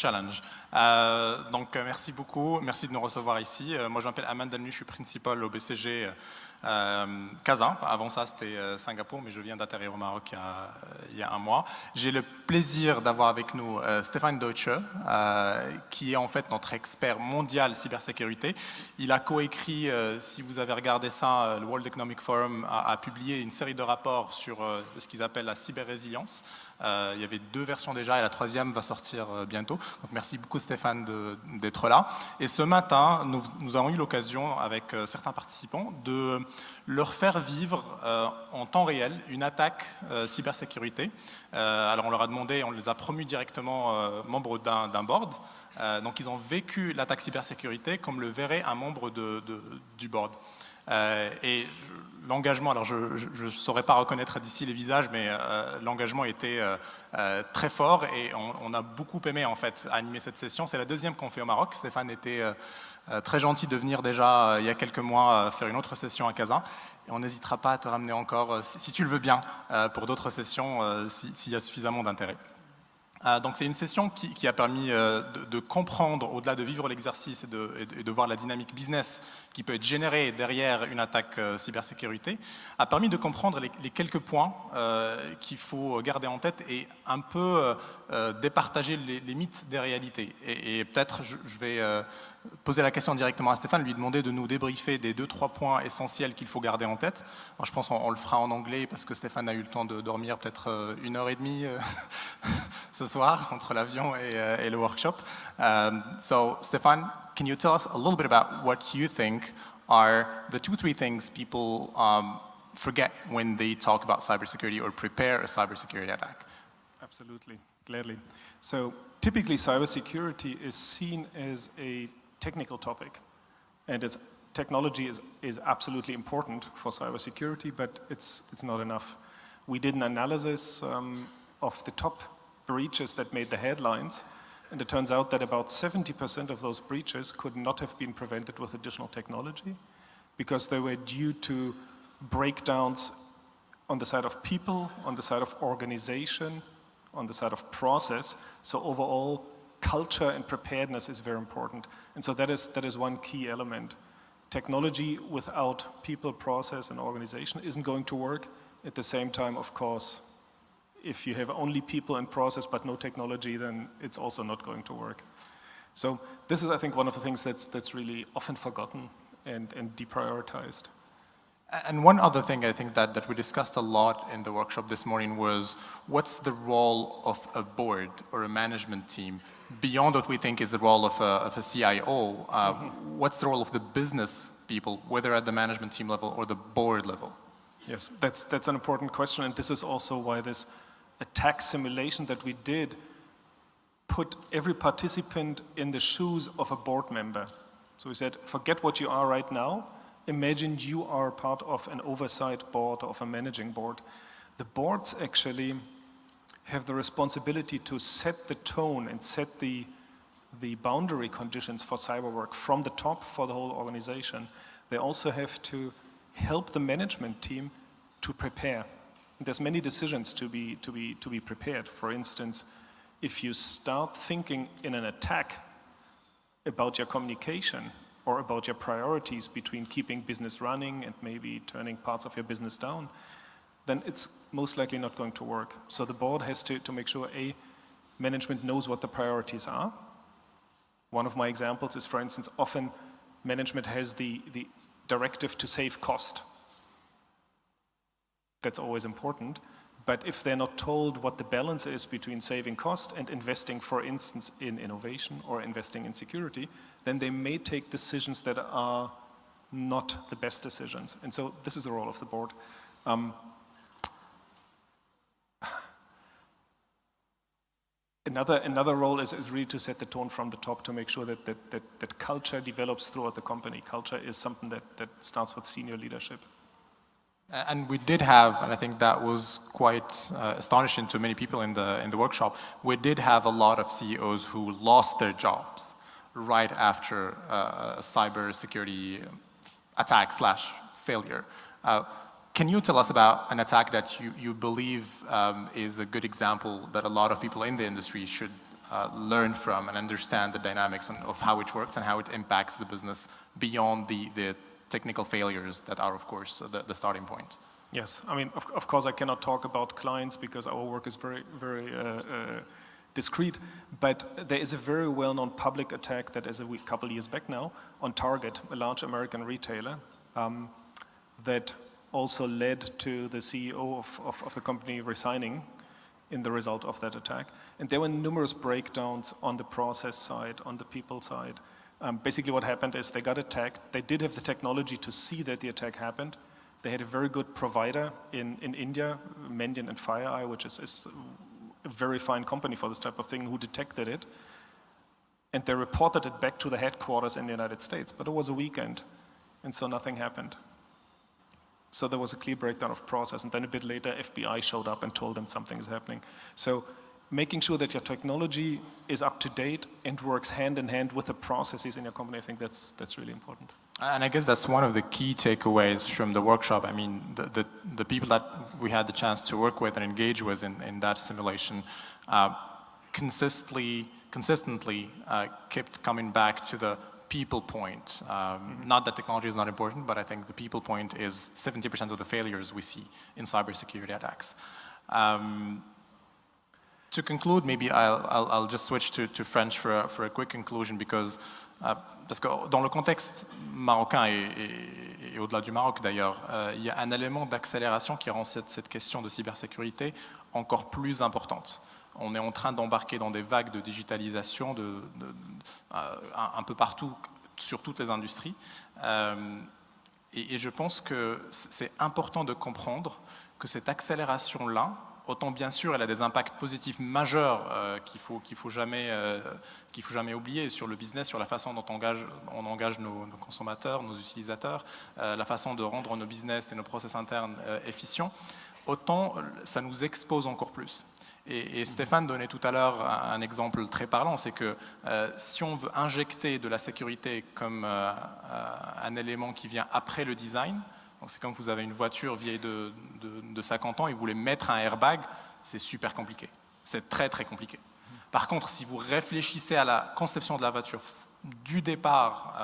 challenge. Donc merci beaucoup, merci de nous recevoir ici. Moi je m'appelle Aman Dalmu, je suis principal au BCG Casa. Avant ça c'était Singapour, mais je viens d'atterrir au Maroc il y a un mois. J'ai le plaisir d'avoir avec nous Stefan Deutsche, qui est en fait notre expert mondial cybersécurité. Il a coécrit, si vous avez regardé ça, le World Economic Forum a publié une série de rapports sur ce qu'ils appellent la cyber-résilience. Il y avait 2 versions déjà et la 3e va sortir bientôt. Donc merci beaucoup Stéphane d'être là. Et ce matin, nous avons eu l'occasion avec certains participants de leur faire vivre en temps réel une attaque cybersécurité. Alors on leur a demandé, on les a promus directement membres d'un board. Donc ils ont vécu l'attaque cybersécurité comme le verrait un membre du board. Et l'engagement, alors je ne saurais pas reconnaître d'ici les visages, mais l'engagement était très fort et on a beaucoup aimé en fait animer cette session. C'est la 2e qu'on fait au Maroc. Stéphane était très gentil de venir déjà il y a quelques mois faire une autre session à Casa. Et on n'hésitera pas à te ramener encore, si tu le veux bien, pour d'autres sessions, s'il y a suffisamment d'intérêt. Donc c'est une session qui a permis de comprendre, au-delà de vivre l'exercice et de voir la dynamique business qui peut être générée derrière une attaque cybersécurité, a permis de comprendre les quelques points qu'il faut garder en tête et un peu départager les mythes des réalités. Et peut-être je vais poser la question directement à Stéphane, lui demander de nous débriefer des 2-3 points essentiels qu'il faut garder en tête. Alors, je pense qu'on le fera en anglais parce que Stéphane a eu le temps de dormir peut-être 1h30 ce soir entre l'avion et le workshop. So, Stéphane, can you tell us a little bit about what you think are the 2-3 things people forget when they talk about cybersecurity or prepare a cybersecurity attack? Absolutely, gladly. So typically cybersecurity is seen as a technical topic, and technology is absolutely important for cybersecurity, but it's not enough. We did an analysis of the top breaches that made the headlines, and it turns out that about 70% of those breaches could not have been prevented with additional technology because they were due to breakdowns on the side of people, on the side of organization, on the side of process. So overall, culture and preparedness is very important. And so that is one key element. Technology without people, process, and organization isn't going to work. At the same time, of course, if you have only people and process but no technology, then it's also not going to work. So this is, I think, one of the things that's really often forgotten and deprioritized. And one other thing I think that we discussed a lot in the workshop this morning was what's the role of a board or a management team beyond what we think is the role of a CIO? What's the role of the business people, whether at the management team level or the board level? Yes, that's an important question, and this is also why this attack simulation that we did put every participant in the shoes of a board member. So we said, forget what you are right now. Imagine you are part of an oversight board or of a managing board. The boards actually have the responsibility to set the tone and set the boundary conditions for cyber work from the top for the whole organization. They also have to help the management team to prepare. And there's many decisions to be prepared. For instance, if you start thinking in an attack about your communication or about your priorities between keeping business running and maybe turning parts of your business down, then it's most likely not going to work. So the board has to make sure, management knows what the priorities are. One of my examples is, for instance, often management has the directive to save cost. That's always important. But if they're not told what the balance is between saving cost and investing, for instance, in innovation or investing in security, then they may take decisions that are not the best decisions. And so this is the role of the board. Another role is really to set the tone from the top to make sure that culture develops throughout the company. Culture is something that starts with senior leadership. And we did have, and I think that was quite astonishing to many people in the workshop, we did have a lot of CEOs who lost their jobs right after a cybersecurity attack / failure. Can you tell us about an attack that you believe is a good example that a lot of people in the industry should learn from and understand the dynamics of how it works and how it impacts the business beyond the technical failures that are, of course, the starting point. Yes, I mean, of course, I cannot talk about clients because our work is very, very discreet, but there is a very well-known public attack that is a couple years back now on Target, a large American retailer, that also led to the CEO of the company resigning in the result of that attack. And there were numerous breakdowns on the process side, on the people side. Basically what happened is they got attacked. They did have the technology to see that the attack happened. They had a very good provider in India, Mandiant and FireEye, which is a very fine company for this type of thing, who detected it. And they reported it back to the headquarters in the United States. But it was a weekend, and so nothing happened. So there was a clear breakdown of process, and then a bit later, FBI showed up and told them something is happening. So making sure that your technology is up to date and works hand in hand with the processes in your company, I think that's really important. And I guess that's one of the key takeaways from the workshop. I mean, the people that we had the chance to work with and engage with in that simulation consistently kept coming back to the people point. Not that technology is not important, but I think the people point is 70% of the failures we see in cybersecurity attacks. To conclude, maybe I'll just switch to French for a quick conclusion, because parce que dans le contexte marocain et au-delà du Maroc d'ailleurs, il y a un élément d'accélération qui rend cette question de cybersécurité encore plus importante. On est en train d'embarquer dans des vagues de digitalisation un peu partout, sur toutes les industries. Et je pense que c'est important de comprendre que cette accélération-là, autant bien sûr elle a des impacts positifs majeurs qu'il faut jamais oublier sur le business, sur la façon dont on engage nos consommateurs, nos utilisateurs, la façon de rendre nos business et nos process internes efficients, autant ça nous expose encore plus. Et Stéphane donnait tout à l'heure un exemple très parlant, c'est que si on veut injecter de la sécurité comme un élément qui vient après le design, donc c'est comme vous avez une voiture vieille de 50 ans et vous voulez mettre un airbag, c'est super compliqué. C'est très très compliqué. Par contre, si vous réfléchissez à la conception de la voiture du départ,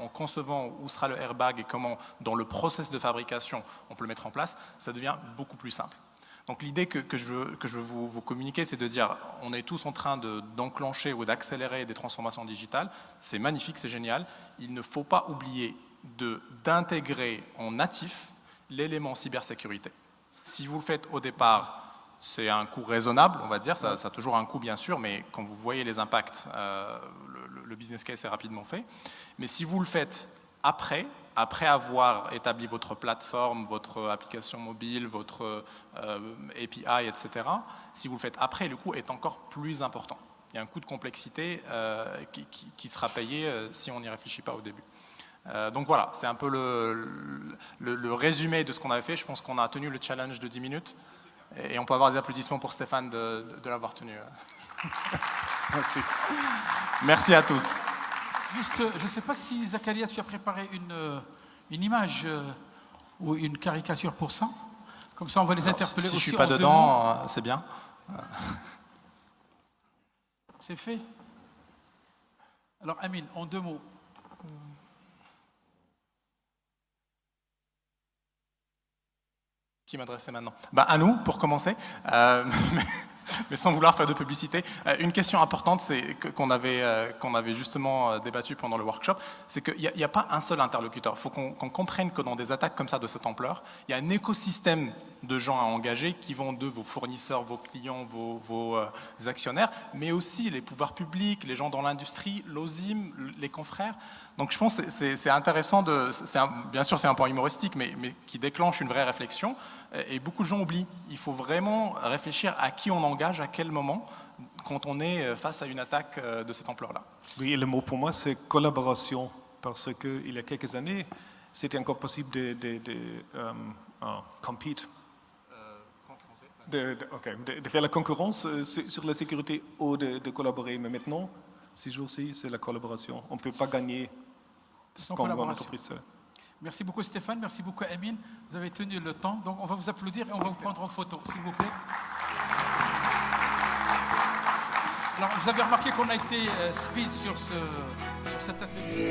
en concevant où sera le airbag et comment, dans le process de fabrication, on peut le mettre en place, ça devient beaucoup plus simple. Donc l'idée que je veux vous communiquer, c'est de dire on est tous en train d'enclencher ou d'accélérer des transformations digitales. C'est magnifique, c'est génial. Il ne faut pas oublier d'intégrer en natif l'élément cybersécurité. Si vous le faites au départ, c'est un coût raisonnable, on va dire, ça a toujours un coût bien sûr, mais quand vous voyez les impacts, le business case est rapidement fait. Mais si vous le faites après avoir établi votre plateforme, votre application mobile, votre API, etc., si vous le faites après, le coût est encore plus important. Il y a un coût de complexité qui sera payé si on n'y réfléchit pas au début. Donc voilà, c'est un peu le résumé de ce qu'on avait fait. Je pense qu'on a tenu le challenge de 10 minutes et on peut avoir des applaudissements pour Stéphane de l'avoir tenu. Merci. Merci à tous. Juste, je ne sais pas si Zacharias, tu as préparé une image ou une caricature pour ça. Comme ça, on va les interpeller aussi. Si je ne suis pas dedans, c'est bien. C'est fait. Alors, Amine, en 2 mots. Qui m'adressait maintenant? À nous, pour commencer, mais sans vouloir faire de publicité. Une question importante, c'est qu'on avait justement débattu pendant le workshop, c'est qu'il n'y a pas un seul interlocuteur. Il faut qu'on comprenne que dans des attaques comme ça de cette ampleur, il y a un écosystème de gens à engager qui vont de vos fournisseurs, vos clients, vos actionnaires, mais aussi les pouvoirs publics, les gens dans l'industrie, l'OSIM, les confrères. Donc je pense que c'est intéressant, bien sûr c'est un point humoristique, mais qui déclenche une vraie réflexion. Et beaucoup de gens oublient. Il faut vraiment réfléchir à qui on engage, à quel moment, quand on est face à une attaque de cette ampleur-là. Oui, le mot pour moi c'est collaboration, parce qu'il y a quelques années, c'était encore possible de compete. De faire la concurrence sur la sécurité ou de collaborer. Mais maintenant, ces jours-ci, c'est la collaboration. On ne peut pas gagner comme une entreprise seule. Merci beaucoup Stéphane, merci beaucoup Amine. Vous avez tenu le temps. Donc on va vous applaudir et on va vous prendre en photo, s'il vous plaît. Alors, vous avez remarqué qu'on a été speed sur cet atelier.